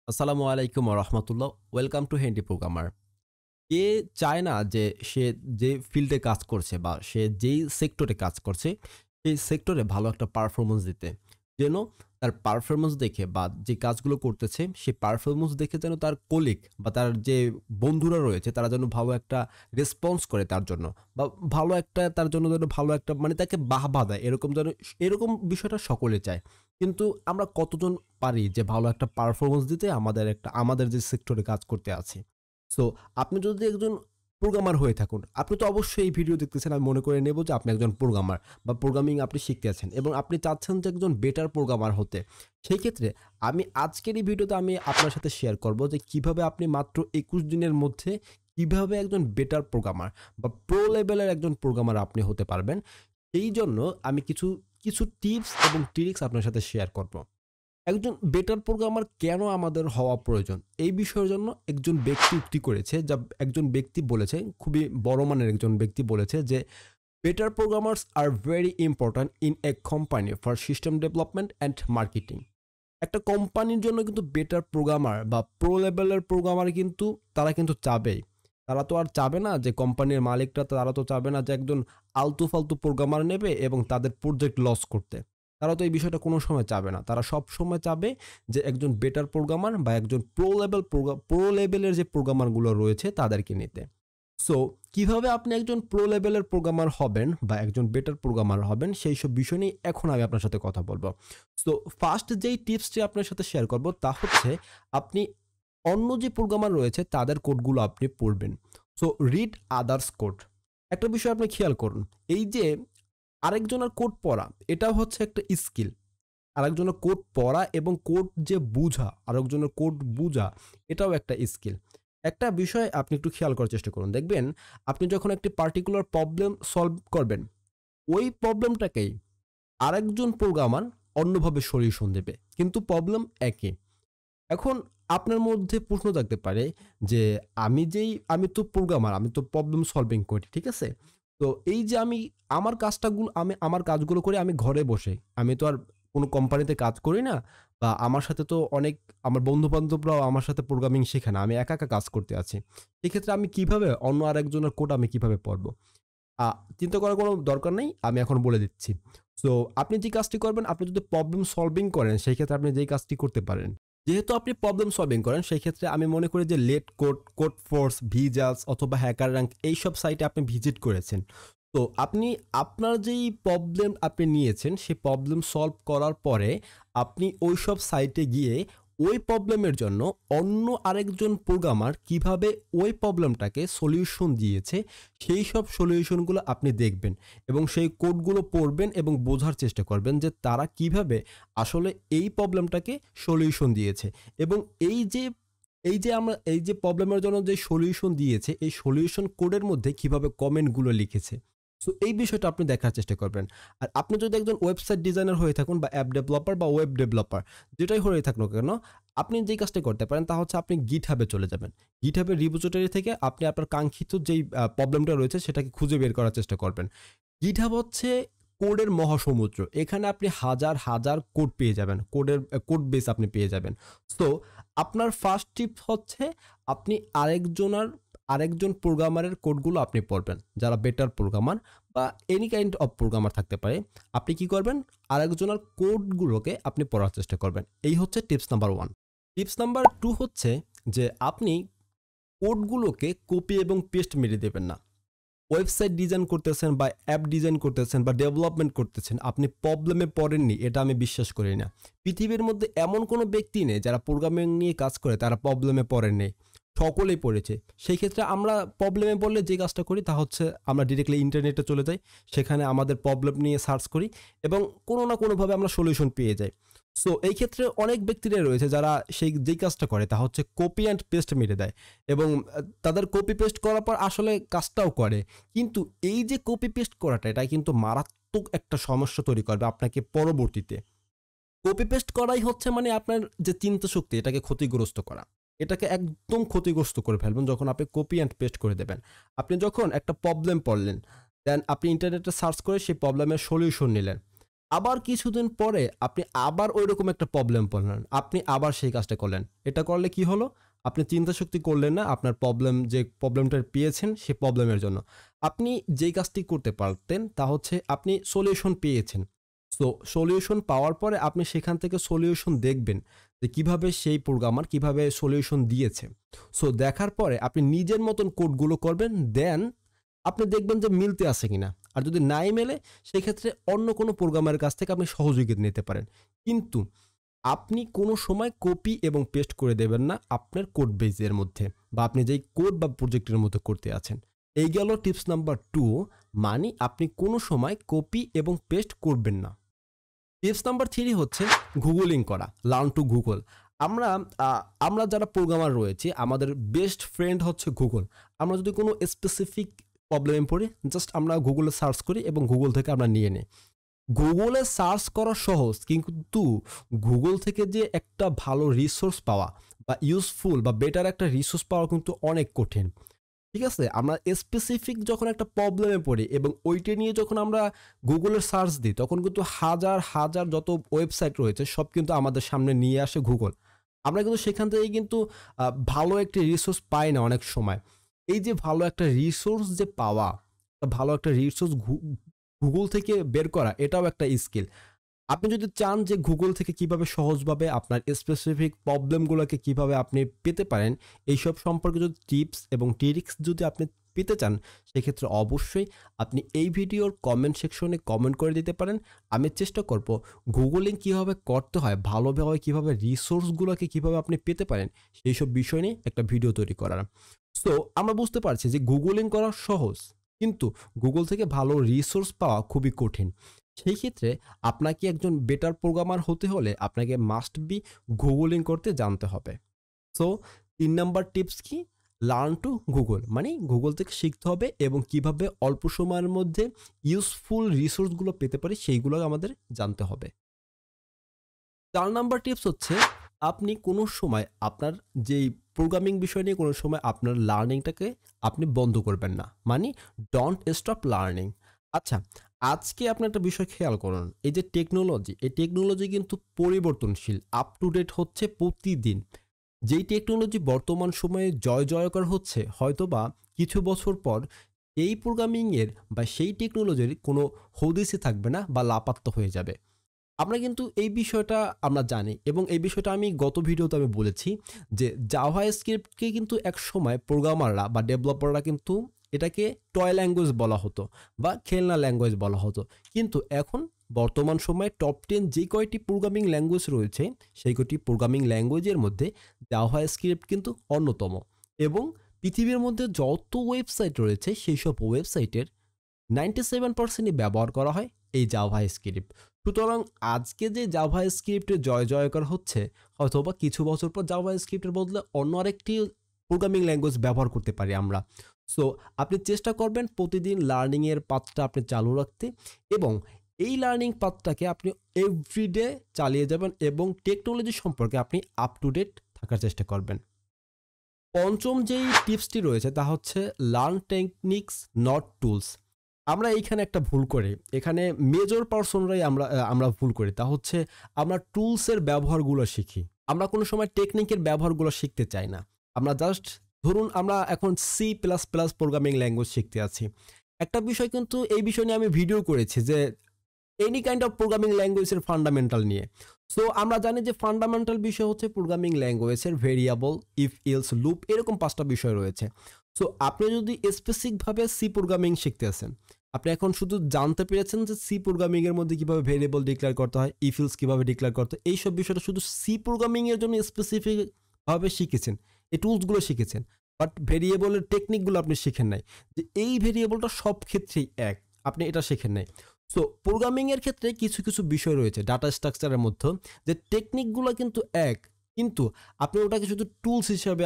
আসসালামু আলাইকুম ওয়া রাহমাতুল্লাহ। Welcome to Handy Programmer. কে চায় না যে সে যে ফিল্ডে কাজ করছে বা সে যেই সেক্টরে কাজ করছে, সেই সেক্টরে ভালো একটা পারফরম্যান্স দিতে। যেন তার পারফরম্যান্স দেখে বা যে কাজগুলো করতেছে, সেই পারফরম্যান্স দেখে যেন তার কলিগ বা তার যে বন্ধুরা রয়েছে তারা যেন ভালো একটা রেসপন্স করে তার জন্য। বা ভালো একটা তার জন্য যেন ভালো একটা মানে তাকে বাহবা দেয়। এরকম বিষয়টা সকলে চায়। কিন্তু আমরা কতজন পারি যে ভালো একটা পারফরম্যান্স দিতে আমাদের যে সেক্টরে কাজ করতে আছি। সো আপনি যদি একজন প্রোগ্রামার হয়ে থাকুন, আপনি তো অবশ্যই এই ভিডিও দেখতেছেন আমি মনে করে নেব যে আপনি একজন প্রোগ্রামার বা প্রোগ্রামিং আপনি শিখতে আছেন এবং আপনি চাচ্ছেন যে একজন বেটার প্রোগ্রামার হতে। সেই ক্ষেত্রে আমি আজকের এই ভিডিওতে আমি আপনার সাথে শেয়ার করব যে কিভাবে আপনি মাত্র ২১ দিনের মধ্যে কিভাবে একজন বেটার প্রোগ্রামার বা প্রো লেভেলের একজন প্রোগ্রামার আপনি হতে পারবেন। এইজন্য আমি কিছু টিপস এবং ট্রিকস আপনার সাথে শেয়ার করব। একজন বেটার প্রোগ্রামার কেন আমাদের হওয়া প্রয়োজন? এই বিষয়ের জন্য একজন ব্যক্তি উক্তি করেছে একজন ব্যক্তি বলেছে, খুবই বড় মানের একজন ব্যক্তি বলেছে যে, "better programmers are very important in a company for system development and marketing." একটা কোম্পানির জন্য কিন্তু বেটার প্রোগ্রামার বা প্রো লেভেলের প্রোগ্রামার কিন্তু তারা কিন্তু চাবেই। তারা তো আর চাবে না যে কোম্পানির মালিকরা তারা তো চাবে না যে একজন আলতু-ফালতু প্রোগ্রামার নেবে এবং তাদের প্রজেক্ট লস করতে। তারা তো এই বিষয়টা কোনো সময় চাবে না। তারা সবসময় চাবে যে একজন বেটার প্রোগ্রামার বা একজন প্রো লেভেলের যে প্রোগ্রামার গুলো রয়েছে তাদেরকে নিতে। সো কিভাবে আপনি একজন প্রো লেভেলের প্রোগ্রামার হবেন বা একজন বেটার প্রোগ্রামার হবেন সেই সব বিষয় নিয়ে এখন আমি আপনার সাথে কথা বলব। সো ফার্স্ট যেই টিপসটি আপনার সাথে শেয়ার করব তা হচ্ছে আপনি অন্য যে প্রোগ্রামার রয়েছে তাদের কোডগুলো আপনি পড়বেন। So read others code. একটা বিষয় আপনি খেয়াল করুন। এই যে আরেকজনের কোড পড়া এটা হচ্ছে একটা স্কিল। আরেকজনের কোড পড়া এবং কোড যে বুঝা, আরেকজনের কোড বুঝা এটাও একটা স্কিল। একটা বিষয় আপনি একটু খেয়াল করার চেষ্টা করুন। দেখবেন আপনি যখন একটি পার্টিকুলার প্রবলেম সলভ করবেন, ওই প্রবলেমটাকেই আরেকজন প্রোগ্রামার অন্যভাবে সলিউশন দেবে। কিন্তু প্রবলেম একই। এখন আপনার মধ্যে প্রশ্ন থাকতে পারে যে আমি তো প্রোগ্রামার, আমি তো প্রবলেম সলভিং করি। ঠিক আছে? তো এই যে আমি আমার কাজগুলো করি আমি ঘরে বসে। আমি তো আর কোন কোম্পানিতে কাজ করি না বা আমার সাথে তো অনেক আমার বন্ধু-বান্ধবরাও আমার সাথে প্রোগ্রামিং শেখে না। আমি একা, একা কাজ করতে আছি। এক্ষেত্রে আমি কিভাবে অন্য আরেকজনের কোড আমি কিভাবে পড়বো? আ চিন্তা করার কোনো দরকার নেই। আমি এখন বলে দিচ্ছি। সো আপনি যে কাজটি করবেন, আপনি যদি প্রবলেম সলভিং করেন, সেই ক্ষেত্রে আপনি যেই কাজটি করতে পারেন। যেহেতু আপনি প্রবলেম সলভিং করেন, সেই ক্ষেত্রে আমি মনে করি যে লেট কোড, কোডফোর্স, ভিজালস অথবা হ্যাকার র‍্যাঙ্ক এইসব সাইটে আপনি ভিজিট করেছেন। তো আপনি আপনার যেই প্রবলেম আপনি নিয়েছেন, সেই প্রবলেম সলভ করার পরে আপনি ওইসব সাইটে গিয়ে ওই প্রবলেমের জন্য অন্য আরেকজন প্রোগ্রামার কিভাবে ওই প্রবলেমটাকে সলিউশন দিয়েছে সেই সব সলিউশনগুলো আপনি দেখবেন এবং সেই কোডগুলো পড়বেন এবং বোঝার চেষ্টা করবেন যে তারা কিভাবে আসলে এই প্রবলেমটাকে সলিউশন দিয়েছে এবং এই যে প্রবলেমের জন্য যে সলিউশন দিয়েছে এই সলিউশন কোডের মধ্যে কিভাবে কমেন্টগুলো লিখেছে। সো এই বিষয়টা আপনি দেখার চেষ্টা করবেন। আর আপনি যদি একজন ওয়েবসাইট ডিজাইনার হয়ে থাকুন বা অ্যাপ ডেভেলপার বা ওয়েব ডেভেলপার যেটাই হয়ে থাকুন না কেন, আপনি যেই কাজটা করতে পারেন তা হচ্ছে আপনি GitHub এ চলে যাবেন। GitHub এর রিপোজিটরি থেকে আপনি আপনার কাঙ্ক্ষিত যেই প্রবলেমটা রয়েছে সেটাকে খুঁজে বের করার চেষ্টা করবেন। GitHub হচ্ছে কোডের মহাসমুদ্র। এখানে আপনি হাজার কোড পেয়ে যাবেন। কোড বেস আপনি পেয়ে যাবেন। সো আপনার ফার্স্ট টিপ হচ্ছে আপনি আরেকজন প্রোগ্রামারের কোডগুলো আপনি পড়বেন। যারা বেটার প্রোগ্রামার বা এনি কাইন্ড অফ প্রোগ্রামার থাকতে পারে। আপনি কি করবেন? আরেকজনের কোডগুলোকে আপনি পড়ার চেষ্টা করবেন। এই হচ্ছে টিপস নাম্বার 1। টিপস নাম্বার 2 হচ্ছে যে আপনি কোডগুলোকে কপি এবং পেস্ট মেরে দেবেন না। ওয়েবসাইট ডিজাইন করতেছেন বা অ্যাপ ডিজাইন করতেছেন বা ডেভেলপমেন্ট করতেছেন, আপনি প্রবলেমে পড়েননি এটা আমি বিশ্বাস করি না। পৃথিবীর মধ্যে এমন কোনো ব্যক্তি নেই যারা প্রোগ্রামিং নিয়ে কাজ করে তারা প্রবলেমে পড়েননি। সকলেই পড়েছে। সেই ক্ষেত্রে আমরা প্রবলেমে পড়লে যে কাজটা করি তা হচ্ছে আমরা ডিরেক্টলি ইন্টারনেটে চলে যাই। সেখানে আমাদের প্রবলেম নিয়ে সার্চ করি এবং কোনো না কোনোভাবে আমরা সলিউশন পেয়ে যাই। সো এই ক্ষেত্রে অনেক ব্যক্তিরাই রয়েছে যারা যেই কাজটা করে তা হচ্ছে কপি অ্যান্ড পেস্ট মেরে দেয় এবং তাদের কপি পেস্ট করার পর আসলে কাজটাও করে। কিন্তু এই যে কপি পেস্ট করাটা এটা কিন্তু মারাত্মক একটা সমস্যা তৈরি করবে আপনাকে পরবর্তীতে। কপি পেস্ট করাই হচ্ছে মানে আপনার যে চিন্তা শক্তি এটাকে ক্ষতিগ্রস্ত করা। এটাকে একদম ক্ষতিগ্রস্ত করে ফেলবেন যখন আপনি কপি অ্যান্ড পেস্ট করে দেবেন। আপনি যখন একটা প্রবলেম পড়লেন, দেন আপনি ইন্টারনেটে সার্চ করে সেই প্রবলেমের সলিউশন নিলেন। আবার কিছুদিন পরে আপনি আবার ঐরকম একটা প্রবলেম পড়লেন। আপনি আবার সেই কাজটা করলেন। এটা করলে কি হলো? আপনি চিন্তা শক্তি করলেন না আপনার প্রবলেম যে প্রবলেমটা পেয়েছেন সেই প্রবলেমের জন্য। আপনি যেই কাজটি করতে পারতেন তা হচ্ছে আপনি সলিউশন পেয়েছেন। সো সলিউশন পাওয়ার পরে আপনি সেখান থেকে সলিউশন দেখবেন যে কিভাবে সেই প্রোগ্রামার কিভাবে সলিউশন দিয়েছে। সো দেখার পরে আপনি নিজের মতন কোডগুলো করবেন। দেন আপনি দেখবেন যে মিলতে আছে কিনা। আর যদি নাই মেলে সেক্ষেত্রে অন্য কোনো প্রোগ্রামারের কাছ থেকে আপনি সহযোগিতা নিতে পারেন। কিন্তু আপনি কোনো সময় কপি এবং পেস্ট করে দেবেন না আপনার কোড বেজের মধ্যে বা আপনি যেই কোড বা প্রজেক্টের মধ্যে করতে আছেন। এই গেল টিপস নাম্বার 2, মানে আপনি কোনো সময় কপি এবং পেস্ট করবেন না। টিপস নাম্বার 3 হচ্ছে গুগলিং করা, লার্ন টু গুগল। আমরা আ আমরা যারা প্রোগ্রামার রয়েছি আমাদের বেস্ট ফ্রেন্ড হচ্ছে গুগল। আমরা যদি কোনো স্পেসিফিক প্রবলেমে পড়ি জাস্ট আমরা গুগলে সার্চ করি এবং গুগল থেকে আমরা নিয়ে নিই। গুগলে সার্চ করা সহজ কিন্তু গুগল থেকে যে একটা ভালো রিসোর্স পাওয়া বা ইউজফুল বা বেটার একটা রিসোর্স পাওয়া কিন্তু অনেক কঠিন। ঠিক আছে? আমরা স্পেসিফিক যখন একটা প্রবলেমে পড়ি এবং ওইটা নিয়ে যখন আমরা গুগলে সার্চ দিই তখন কিন্তু হাজার, হাজার যত ওয়েবসাইট রয়েছে সব কিন্তু আমাদের সামনে নিয়ে আসে গুগল। আমরা কিন্তু সেখান থেকেই কিন্তু ভালো একটি রিসোর্স পাই না অনেক সময়। এই যে ভালো একটা রিসোর্স যে পাওয়া, ভালো একটা রিসোর্স গুগল থেকে বের করা এটাও একটা স্কিল। আপনি যদি চান যে গুগল থেকে কিভাবে সহজভাবে আপনার স্পেসিফিক প্রবলেমগুলোকে কিভাবে আপনি পেতে পারেন, এইসব সম্পর্কে যদি টিপস এবং ট্রিক্স যদি আপনি পেতে চান, সেক্ষেত্রে অবশ্যই আপনি এই ভিডিওর কমেন্ট সেকশনে কমেন্ট করে দিতে পারেন। আমি চেষ্টা করব গুগলিং কিভাবে করতে হয়, ভালোভাবে কিভাবে রিসোর্সগুলোকে কিভাবে আপনি পেতে পারেন, সেইসব বিষয় নিয়ে একটা ভিডিও তৈরি করার। সো আমরা বুঝতে পারছি যে গুগলিং করা সহজ, কিন্তু গুগল থেকে ভালো রিসোর্স পাওয়া খুবই কঠিন। সেই ক্ষেত্রে আপনাকে একজন বেটার প্রোগ্রামার হতে হলে আপনাকে মাস্ট বি গুগলিং করতে জানতে হবে। সো ৩ নাম্বার টিপস কি? লার্ন টু গুগল, মানে গুগল থেকে শিখতে হবে এবং কিভাবে অল্প সময়ের মধ্যে ইউজফুল রিসোর্সগুলো পেতে পারি সেইগুলো আমাদের জানতে হবে। ৪ নাম্বার টিপস হচ্ছে আপনি কোনো সময় আপনার যেই প্রোগ্রামিং বিষয় নিয়ে কোনো সময় আপনার লার্নিংটাকে আপনি বন্ধ করবেন না। মানে ডোন্ট স্টপ লার্নিং। আচ্ছা, আজকে আপনি একটা বিষয় খেয়াল করুন। এই যে টেকনোলজি, এই টেকনোলজি কিন্তু পরিবর্তনশীল, আপ টু ডেট হচ্ছে প্রতিদিন। যেই টেকনোলজি বর্তমান সময়ে জয়জয়কার হচ্ছে, হয়তোবা কিছু বছর পর এই প্রোগ্রামিং এর বা সেই টেকনোলজির কোনো হদিসই থাকবে না বা লাপাত্তা হয়ে যাবে। আমরা কিন্তু এই বিষয়টা আমরা জানি এবং এই বিষয়টা আমি গত ভিডিওতে আমি বলেছি যে জাভাস্ক্রিপ্টকে কিন্তু একসময় প্রোগ্রামাররা বা ডেভেলপাররা কিন্তু এটাকে টয় ল্যাঙ্গুয়েজ বলা হতো বা খেলনা ল্যাঙ্গুয়েজ বলা হতো। কিন্তু এখন বর্তমান সময়ে টপ 10 যে কয়টি প্রোগ্রামিং ল্যাঙ্গুয়েজ রয়েছে সেই কয়টি প্রোগ্রামিং ল্যাঙ্গুয়েজের মধ্যে জাভাস্ক্রিপ্ট কিন্তু অন্যতম। এবং পৃথিবীর মধ্যে যত ওয়েবসাইট রয়েছে সেই সব ওয়েবসাইটের 97% ব্যবহার করা হয় এই জাভাস্ক্রিপ্ট। সুতরাং আজকে যে জাভাস্ক্রিপ্টের জয়জয়কার হচ্ছে, হয়তোবা কিছু বছর পর জাভাস্ক্রিপ্টের বদলে অন্য আরেকটি প্রোগ্রামিং ল্যাঙ্গুয়েজ ব্যবহার করতে পারি আমরা। সো আপনি চেষ্টা করবেন প্রতিদিন লার্নিং এর পাথটা আপনি চালু রাখতে এবং এই লার্নিং পাথটাকে আপনি এভরিডে চালিয়ে যাবেন এবং টেকনোলজি সম্পর্কে আপনি আপ টু ডেট থাকার চেষ্টা করবেন। পঞ্চম যেই টিপসটি রয়েছে তা হচ্ছে লার্ন টেকনিক্স নট টুলস। আমরা এইখানে একটা ভুল করি। এখানে মেজর পারসনরাই আমরা ভুল করি। তা হচ্ছে আমরা টুলসের ব্যবহারগুলো শিখি। আমরা কোনো সময় টেকনিকের ব্যবহারগুলো শিখতে চাই না। আমরা জাস্ট ধরুন আমরা এখন C++ প্রোগ্রামিং ল্যাঙ্গুয়েজ শিখতে আছি। একটা বিষয় কিন্তু এই বিষয় নিয়ে আমি ভিডিও করেছি যে এনি কাইন্ড অফ প্রোগ্রামিং ল্যাঙ্গুয়েজের ফান্ডামেন্টাল নিয়ে। সো আমরা জানি যে ফান্ডামেন্টাল বিষয় হচ্ছে প্রোগ্রামিং ল্যাঙ্গুয়েজের ভেরিয়েবল, ইফ, এলস, লুপ এরকম ৫টা বিষয় রয়েছে। সো আপনি যদি স্পেসিফিকভাবে সি প্রোগ্রামিং শিখতে আছেন, আপনি এখন শুধু জানতে পেরেছেন যে সি প্রোগ্রামিং এর মধ্যে কিভাবে ভেরিয়েবল ডিক্লেয়ার করতে হয়, ইফ, এলস কিভাবে ডিক্লেয়ার করতে হয়, এইসব বিষয়টা শুধু সি প্রোগ্রামিং এর জন্য স্পেসিফিক ভাবে শিখেছেন। এই টুলসগুলো শিখেছেন। বাট ভেরিয়েবলের টেকনিকগুলো আপনি শিখেন নাই। যে এই ভেরিয়েবলটা সব ক্ষেত্রেই এক। আপনি এটা শিখেন নাই। সো প্রোগ্রামিং এর ক্ষেত্রে কিছু, কিছু বিষয় রয়েছে ডাটা স্ট্রাকচারের মধ্যে যে টেকনিকগুলো কিন্তু এক। কিন্তু আপনি ওটাকে শুধু টুলস হিসাবে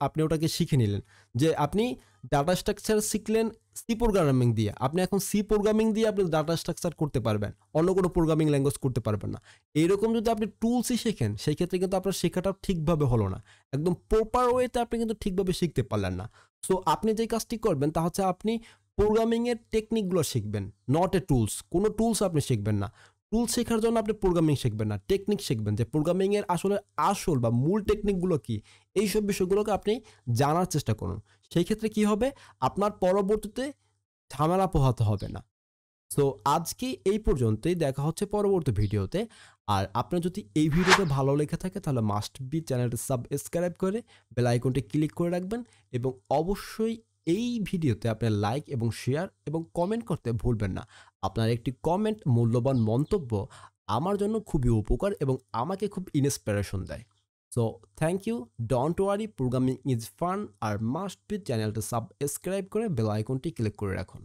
আপনি ওটাকে শিখে নিলেন। যে আপনি ডাটা স্ট্রাকচার শিখলেন সি প্রোগ্রামিং দিয়ে। আপনি এখন সি প্রোগ্রামিং দিয়ে আপনি ডাটা স্ট্রাকচার করতে পারবেন। অন্য কোনো প্রোগ্রামিং ল্যাঙ্গুয়েজ করতে পারবেন না। এইরকম যদি আপনি টুলসই শেখেন সেই ক্ষেত্রে কিন্তু আপনার শেখাটা ঠিকভাবে হলো না। একদম প্রপার ওয়েতে আপনি কিন্তু ঠিকভাবে শিখতে পারলেন না। সো আপনি যে কাজটি করবেন তা হচ্ছে আপনি প্রোগ্রামিংয়ের টেকনিকগুলো শিখবেন, নট এ টুলস। কোনো টুলস আপনি শিখবেন না। টুলস শেখার জন্য আপনি প্রোগ্রামিং শিখবেন না, টেকনিক শিখবেন যে প্রোগ্রামিংয়ের আসলে আসল বা মূল টেকনিকগুলো কী, এইসব বিষয়গুলোকে আপনি জানার চেষ্টা করুন। সেই ক্ষেত্রে কী হবে, আপনার পরবর্তীতে ঝামেলা পোহাতে হবে না। সো আজকে এই পর্যন্তই, দেখা হচ্ছে পরবর্তী ভিডিওতে। আর আপনার যদি এই ভিডিওটা ভালো লেগে থাকে তাহলে মাস্ট বি চ্যানেলটি সাবস্ক্রাইব করে বেল আইকনটি ক্লিক করে রাখবেন এবং অবশ্যই এই ভিডিওতে আপনার লাইক এবং শেয়ার এবং কমেন্ট করতে ভুলবেন না। আপনার একটি কমেন্ট, মূল্যবান মন্তব্য আমার জন্য খুবই উপকার এবং আমাকে খুব ইন্সপিরেশন দেয়। So thank you, don't worry, programming is fun. আর মাস্ট বি চ্যানেলটি সাবস্ক্রাইব করে বেল আইকনটি ক্লিক করে রাখুন।